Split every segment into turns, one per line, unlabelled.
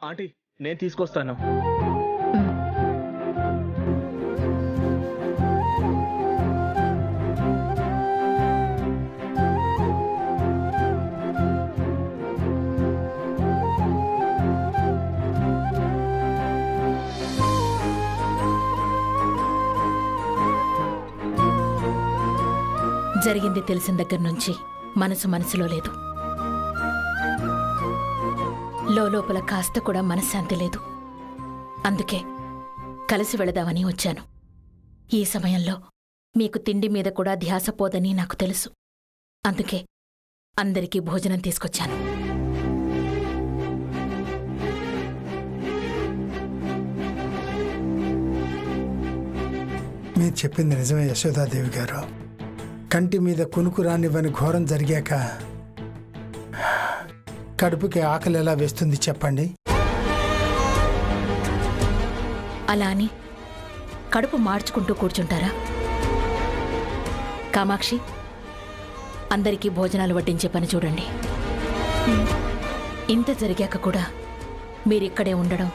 Aunty నేను తీసుకొస్తాను.
జరిగింది తెలిసిన దగ్గర నుంచి మనసులో లేదు. లోపల కాస్త కూడా మనశ్శాంతి లేదు. అందుకే కలిసి వెళదామని వచ్చాను. ఈ సమయంలో మీకు తిండి మీద కూడా ధ్యాస పోదని నాకు తెలుసు. అందుకే అందరికీ భోజనం తీసుకొచ్చాను.
మీరు చెప్పింది నిజమే యశోదాదేవి గారు. కంటి మీద కునుకు రానివ్వని ఘోరం జరిగాక కడుపుకి ఆకలి ఎలా వేస్తుంది చెప్పండి?
అలా అని కడుపు మార్చుకుంటూ కూర్చుంటారా? కామాక్షి, అందరికీ భోజనాలు వడ్డించే పని చూడండి. ఇంత జరిగాక కూడా మీరిక్కడే ఉండడం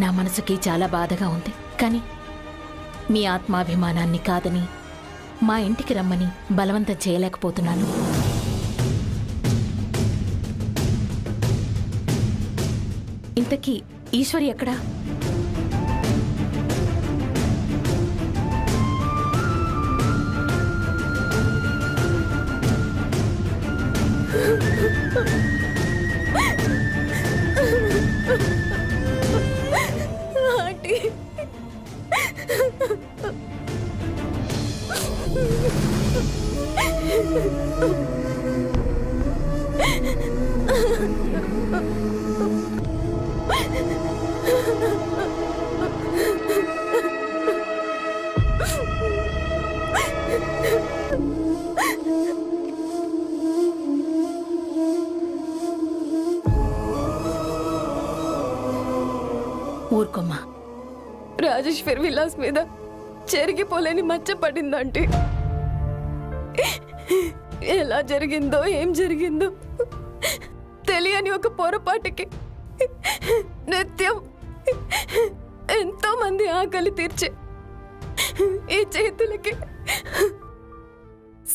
నా మనసుకి చాలా బాధగా ఉంది. కానీ మీ ఆత్మాభిమానాన్ని కాదని మా ఇంటికి రమ్మని బలవంతం చేయలేకపోతున్నాను. ఇంతకీ ఈశ్వరి ఎక్కడా? ఊరుకోమ్మా.
రాజేశ్వరి విలాస్ మీద చెరిగిపోలేని మచ్చ పడిందంటే ఎలా జరిగిందో ఏం జరిగిందో తెలియని ఒక పొరపాటుకి నిత్యం ఎంతో మంది ఆకలి తీర్చే ఈ చేతులకి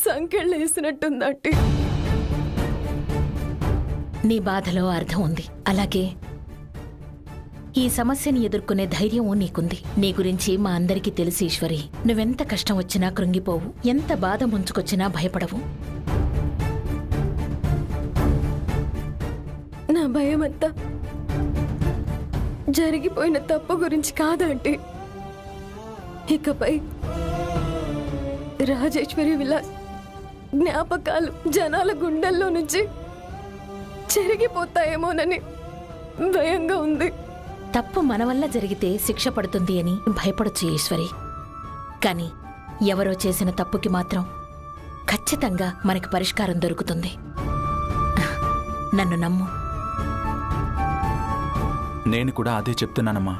సంకెళ్ళు వేసినట్టుందంటే.
నీ బాధలో అర్థం ఉంది. అలాగే ఈ సమస్యని ఎదుర్కొనే ధైర్యమూ నీకుంది. నీ గురించి మా అందరికీ తెలుసు ఈశ్వరి. నువ్వెంత కష్టం వచ్చినా కృంగిపోవు, ఎంత బాధ ముంచుకొచ్చినా భయపడవు.
నా భయమంతా జరిగిపోయిన తప్పు గురించి కాదంటే, ఇకపై రాజేశ్వరి విలాస్ జ్ఞాపకాలు జనాల గుండెల్లో నుంచి చెరిగిపోతాయేమోనని భయంగా ఉంది.
తప్పు మన వల్ల జరిగితే శిక్ష పడుతుంది అని భయపడొచ్చు ఈశ్వరి. కానీ ఎవరో చేసిన తప్పుకి మాత్రం ఖచ్చితంగా మనకి పరిష్కారం దొరుకుతుంది. నన్ను నమ్ము.
నేను కూడా అదే చెప్తున్నానమ్మా.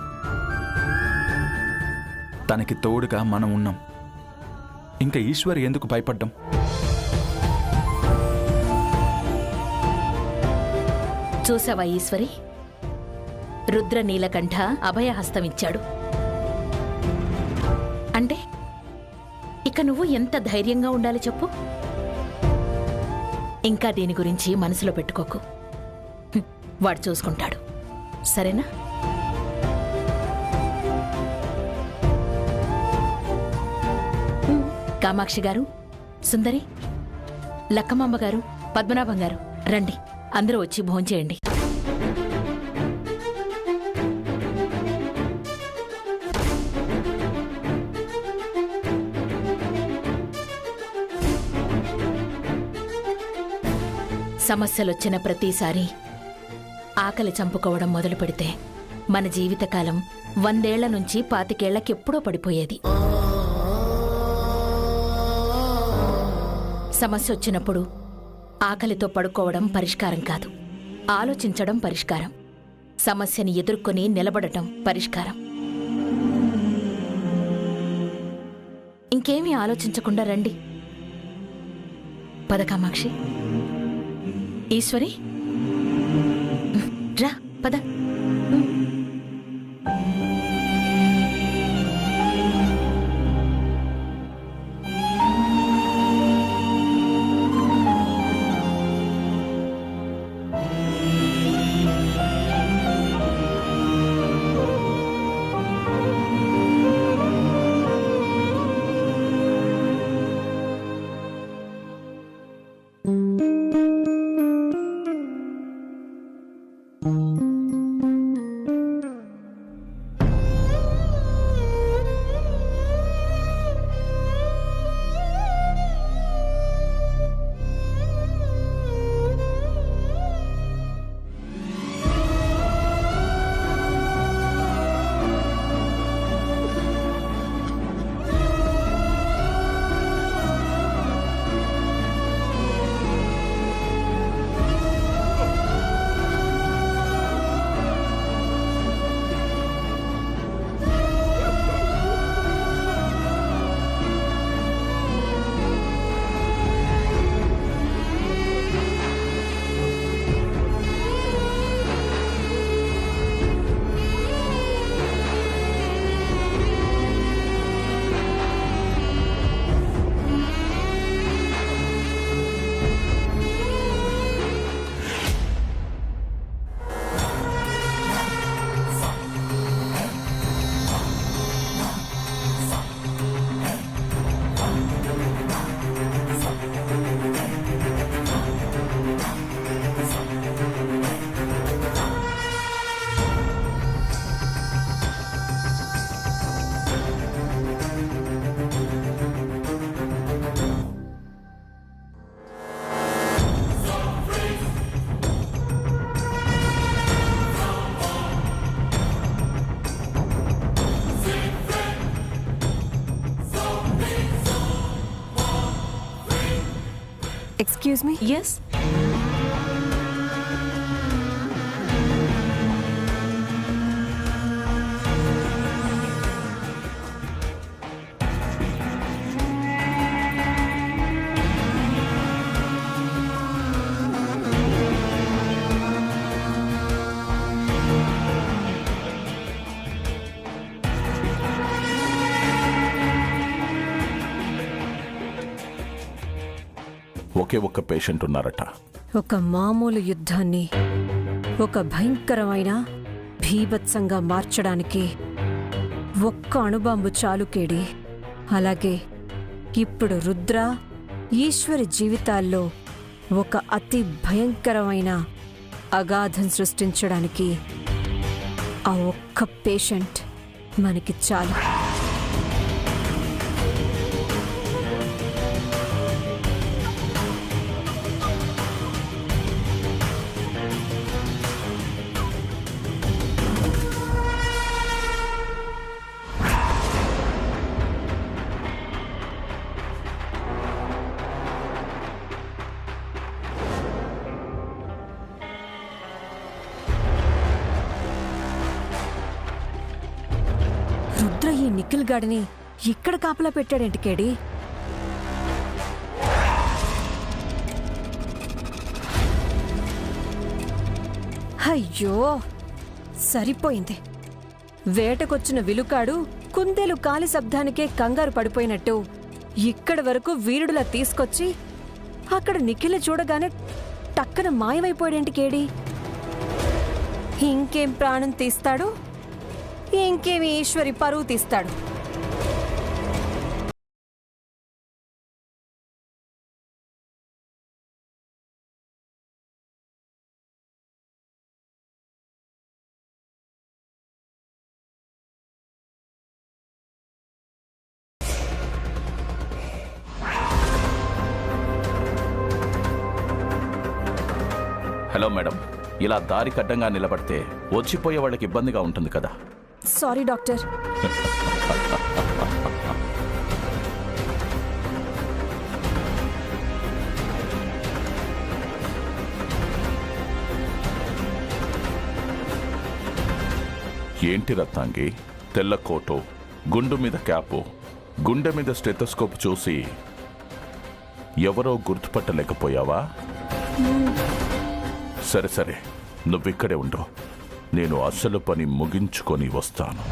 తనకి తోడుగా మనం ఉన్నాం. ఇంకా ఈశ్వరి ఎందుకు భయపడ్డం?
చూసావా ఈశ్వరి, రుద్ర నీలకంఠ అభయహస్తమిచ్చాడు అంటే ఇక నువ్వు ఎంత ధైర్యంగా ఉండాలి చెప్పు. ఇంకా దీని గురించి మనసులో పెట్టుకోకు. వాడు చూసుకుంటాడు, సరేనా? కామాక్షి గారు, సుందరి, లక్కమాంబ గారు, పద్మనాభం గారు రండి. అందరూ వచ్చి భోంచేయండి. సమస్యలొచ్చిన ప్రతిసారి ఆకలి చంపుకోవడం మొదలు పెడితే మన జీవితకాలం 100 ఏళ్ల నుంచి 25 ఏళ్లకెప్పుడో పడిపోయేది. సమస్య వచ్చినప్పుడు ఆకలితో పడుకోవడం పరిష్కారం కాదు, ఆలోచించడం పరిష్కారం. సమస్యని ఎదుర్కొని నిలబడటం పరిష్కారం. ఇంకేమీ ఆలోచించకుండా రండి. పద కామాక్షి. ఈశ్వరి రా. పద.
Excuse me.
ఎస్.
ఒకే ఒక్క పేషెంట్ ఉన్నారట.
ఒక మామూలు యుద్ధాన్ని ఒక భయంకరమైన భీభత్సంగా మార్చడానికి ఒక్క అణుబాంబు చాలు కేడి. అలాగే ఇప్పుడు రుద్ర, ఈశ్వరి జీవితాల్లో ఒక అతి భయంకరమైన అగాధం సృష్టించడానికి ఆ ఒక్క పేషెంట్ మనకి చాలు. రుద్ర ఈ నిఖిల్ గాడిని ఇక్కడ కాపలా పెట్టాడేంటి కేడి? అయ్యో సరిపోయింది. వేటకొచ్చిన విలుకాడు కుందేలు కాలి శబ్దానికే కంగారు పడిపోయినట్టు ఇక్కడి వరకు వీరుడులా తీసుకొచ్చి అక్కడ నిఖిల్ చూడగానే టక్కన మాయమైపోయాడేంటి కేడి? ఇంకేం ప్రాణం తీస్తాడు, ఇంకేమి ఈశ్వరి పరువు తీస్తాడు.
హలో మేడం, ఇలా దారికి అడ్డంగా నిలబడితే వచ్చిపోయే వాళ్ళకి ఇబ్బందిగా ఉంటుంది కదా.
Sorry doctor.
ఏంటి రత్నాంగి, తెల్ల కోటు, గుండు మీద క్యాపు, గుండె మీద స్టెథోస్కోప్ చూసి ఎవరో గుర్తుపట్టలేకపోయావా? సరే సరే, నువ్విక్కడే ఉండు, నేను అసలు పని ముగించుకొని వస్తాను.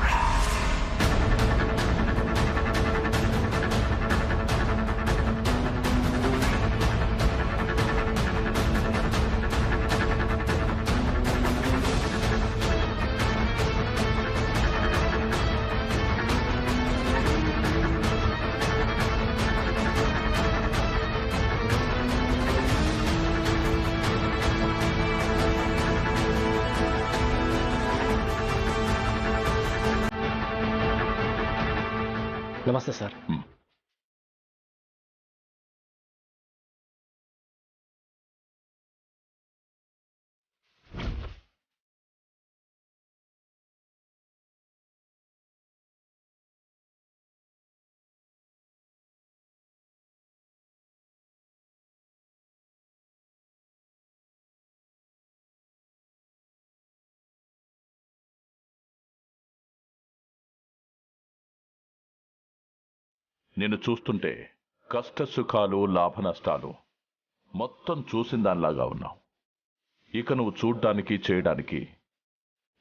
నమస్తే సార్.
నిన్ను చూస్తుంటే కష్ట సుఖాలు లాభ నష్టాలు మొత్తం చూసిన దానిలాగా ఉన్నావు. ఇక నువ్వు చూడ్డానికి చేయడానికి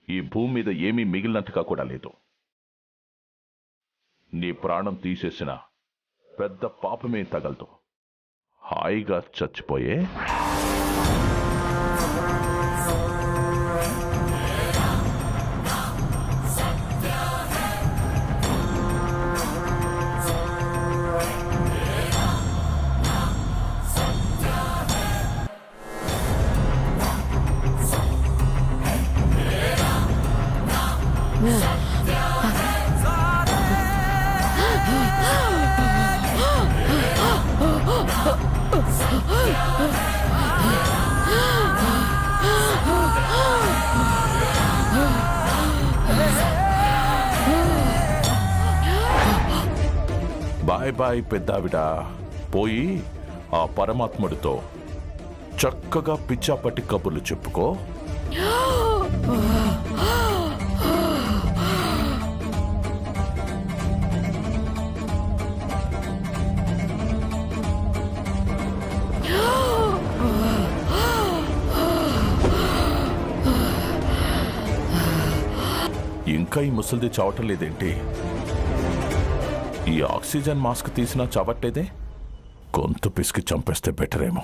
ఈ భూమి మీద ఏమీ మిగిలినట్టుగా కూడా లేదు. నీ ప్రాణం తీసేసిన పెద్ద పాపమే తగలదు. హాయిగా చచ్చిపోయే. బాయ్ బాయ్ పెద్దావిడ. పోయి ఆ పరమాత్ముడితో చక్కగా పిచ్చాపట్టి కబుర్లు చెప్పుకో. ఇంకా ఈ ముసలిది చావటం లేదేంటి? ఈ ఆక్సిజన్ మాస్క్ తీసినా చావట్లేదే. గొంతు పిసికి చంపేస్తే బెటరేమో.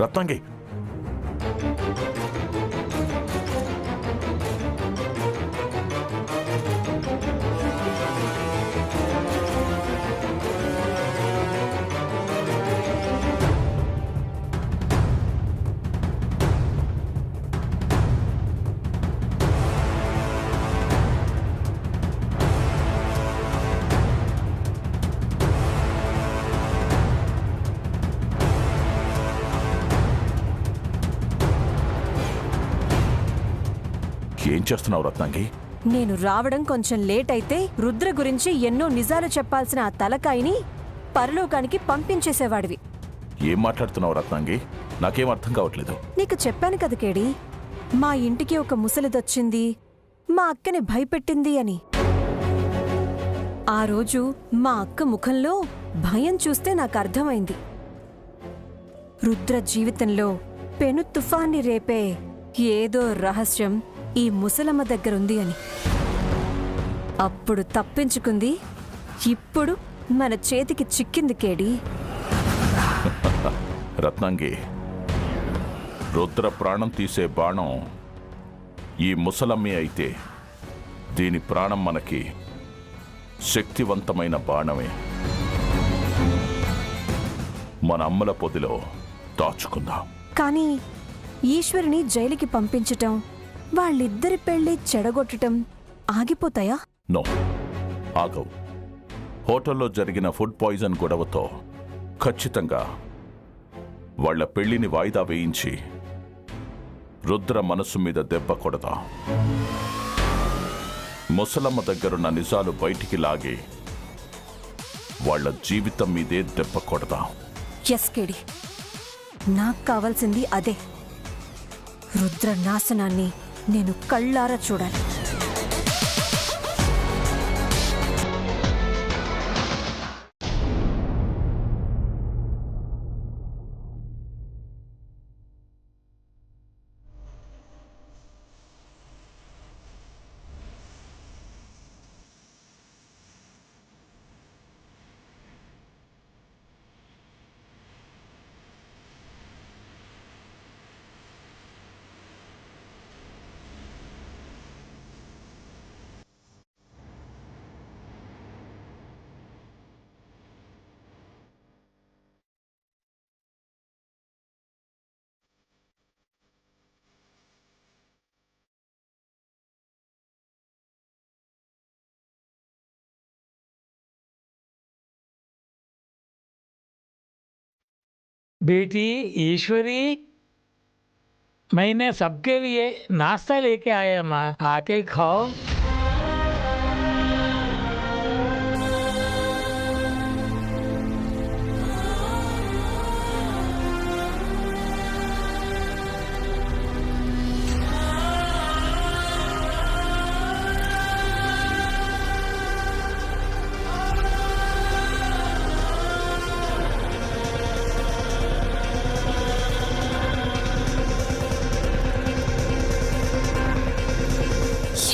రత్నంగి, ఏం చేస్తున్నావు రత్నంగి?
నేను రావడం కొంచెం లేట్ అయితే రుద్ర గురించి ఎన్నో నిజాలు చెప్పాల్సిన ఆ తలకాయిని పరలోకానికి పంపించేసేవాడివి.
ఏం మాట్లాడుతున్నావు రత్నంగి? నాకేం అర్థం కావట్లేదు.
నీకు చెప్పాను కదా కేడి, మా ఇంటికి ఒక ముసలిదొచ్చింది, మా అక్కని భయపెట్టింది అని. ఆ రోజు మా అక్క ముఖంలో భయం చూస్తే నాకు అర్థమైంది. రుద్ర జీవితంలో పెను తుఫాన్ని రేపే ఏదో రహస్యం ఈ ముసలమ్మ దగ్గరుంది అని. అప్పుడు తప్పించుకుంది, ఇప్పుడు మన చేతికి చిక్కింది కేడి.
రత్నంగి, రుద్ర ప్రాణం తీసే బాణం ఈ ముసలమ్మి అయితే దీని ప్రాణం మనకి శక్తివంతమైన బాణమే. మన అమ్మల పొదిలో దాచుకుందాం.
కానీ ఈశ్వరిని జైలుకి పంపించటం, వాళ్ళిద్దరి పెళ్లి చెడగొట్టటం ఆగిపోతాయా?
నో, ఆగవు. హోటల్లో జరిగిన ఫుడ్ పాయిజన్ గొడవతో ఖచ్చితంగా వాళ్ల పెళ్లిని వాయిదా వేయించి రుద్ర మనస్సు మీద దెబ్బ కొడదాం. ముసలమ్మ దగ్గరున్న నిజాలు బయటికి లాగి వాళ్ళ జీవితం మీదే దెబ్బ కొడదాం.
ఎస్ కేడి, నాకు కావాల్సింది అదే. రుద్ర నాశనాన్ని నేను కళ్ళారా చూడాలి.
बेटी ईश्वरी, मैंने सबके लिए नाश्ता लेके आया माँ, आके खाओ।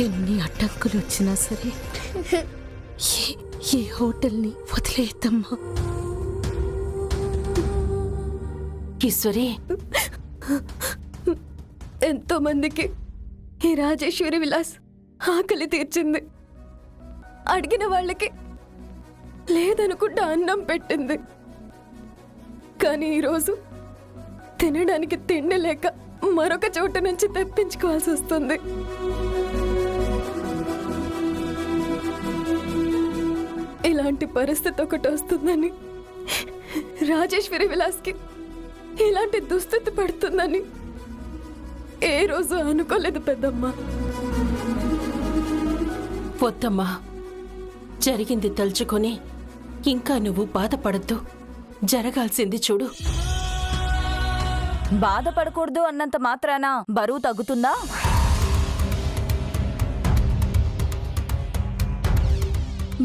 ఎన్ని అడ్డంకులు వచ్చినా సరే ఏ హోటల్ని వదిలేద్దమ్మా. ఈశ్వరి,
ఎంతో మందికి ఈ రాజేశ్వరి విలాస్ ఆకలి తీర్చింది. అడిగిన వాళ్ళకి లేదనుకుంటా అన్నం పెట్టింది. కానీ ఈరోజు తినడానికి తిండి లేక మరొక చోట నుంచి తెప్పించుకోవాల్సి వస్తుంది. ఇలాంటి పరిస్థితి ఒకటి వస్తుందని, రాజేశ్వరి విలాస్కి ఇలాంటి దుస్థితి పడుతుందని ఏ రోజు అనుకోలేదు పెద్దమ్మ.
వద్దమ్మా, జరిగింది తలుచుకొని ఇంకా నువ్వు బాధపడద్దు. జరగాల్సింది చూడు.
బాధపడకూడదు అన్నంత మాత్రాన బరువు తగ్గుతుందా?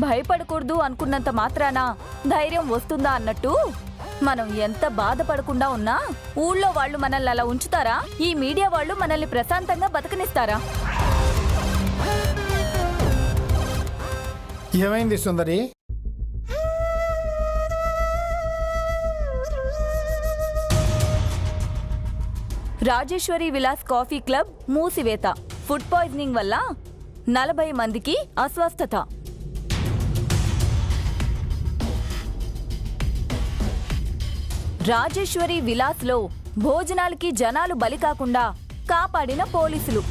భయపడకూడదు అనుకున్నంత మాత్రాన ధైర్యం వస్తుందా అన్నట్టు మనం ఎంత బాధపడకుండా ఉన్నా ఊళ్ళో వాళ్ళు మనల్ని అలా ఉంచుతారా? ఈ మీడియా వాళ్ళు మనల్ని ప్రశాంతంగా బతకనిస్తారా?
ఏమైంది సుందరి?
రాజేశ్వరి విలాస్ కాఫీ క్లబ్ మూసివేత. ఫుడ్ పాయిజనింగ్ వల్ల 40 మందికి అస్వస్థత. రాజేశ్వరి విలాస్ లో భోజనాలకి జనాలు బలి కాకుండా కాపాడిన పోలీసులు.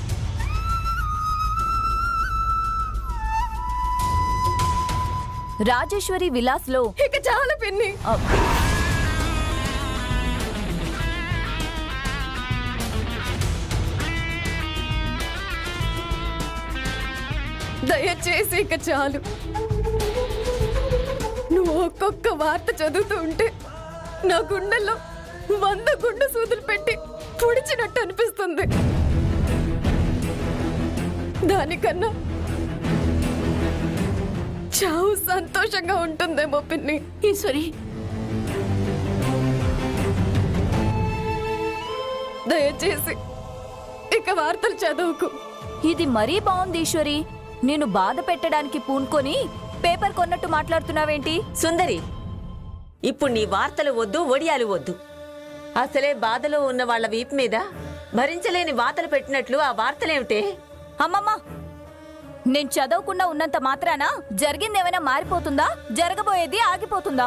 రాజేశ్వరి విలాస్ లో ఇక చాలా పిన్ని. దయచేసి ఇక చాలు. నువ్వు ఒక్కొక్క వార్త చదువుతూ ఉంటే నా గుండెల్లో 100 గుండె సూదులు పెట్టి పొడిచినట్టు అనిపిస్తుంది. దానికన్నా చావు సంతోషంగా ఉంటుందేమో పిన్ని.
ఈశ్వరి,
దయచేసి ఇక వార్తలు చదువుకు. ఇది మరీ బాగుంది ఈశ్వరి. నేను బాధ పెట్టడానికి పూనుకొని పేపర్ కొన్నట్టు మాట్లాడుతున్నావేంటి?
సుందరి, ఇప్పుడు నీ వార్తలు వద్దు, ఒడియాలు వద్దు. అసలే బాధలో ఉన్న వాళ్ళ వీపు మీద భరించలేని వార్తలు పెట్టినట్లు ఆ వార్తలేమిటే?
అమ్మమ్మ, నేను చదవకుండా ఉన్నంత మాత్రాన జరిగిందేమైనా మారిపోతుందా? జరగబోయేది ఆగిపోతుందా?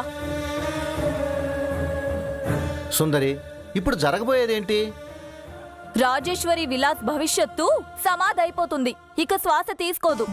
సుందరి, ఇప్పుడు జరగబోయేదేంటి?
రాజేశ్వరి విలాస్ భవిష్యత్తు సమాధైపోతుంది. ఇక శ్వాస తీసుకోదు.